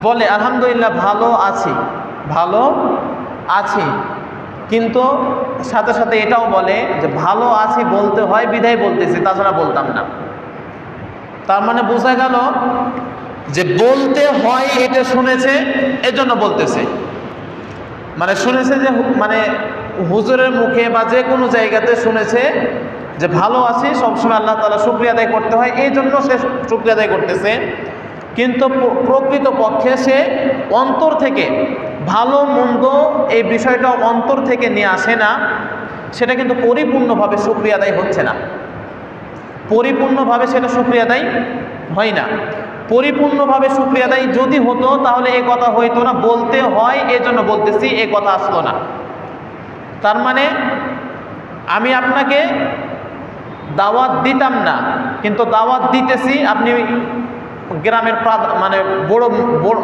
বলে আলহামদুলিল্লাহ ভালো আছি, ভালো আছি, কিন্তু সাথে সাথে এটাও বলে যে ভালো আছি বলতে হয় বিধায় বলতেছি, তাছাড়া বলতাম না। তার মানে বোঝা গেল যে বলতে হয় এটা শুনেছে, এজন্য বলতেছে। মানে শুনেছে যে মানে হুজুরের মুখে বা যে কোনো জায়গাতে শুনেছে যে ভালো আছি, সবসময় আল্লাহ তাআলা শুকরিয়া আদায় করতে হয়, এই জন্য সে শুকরিয়া আদায় করতেছে। কিন্তু প্রকৃত পক্ষে সে অন্তর থেকে ভালো মন্দ এই বিষয়টা অন্তর থেকে নিয়ে আসে না, সেটা কিন্তু পরিপূর্ণভাবে শুকরিয়া আদায় হচ্ছে না, পরিপূর্ণভাবে সেটা শুকরিয়া আদায় হয় না। পরিপূর্ণভাবে শুকরিয়া আদায় যদি হতো তাহলে এই কথা হইতো না, বলতে হয় এজন্য বলতেছি, এই কথা আসতো না। তার মানে আমি আপনাকে দাওয়াত দিতাম না, কিন্তু দাওয়াত দিতেছি, আপনি গ্রামের মানে বড়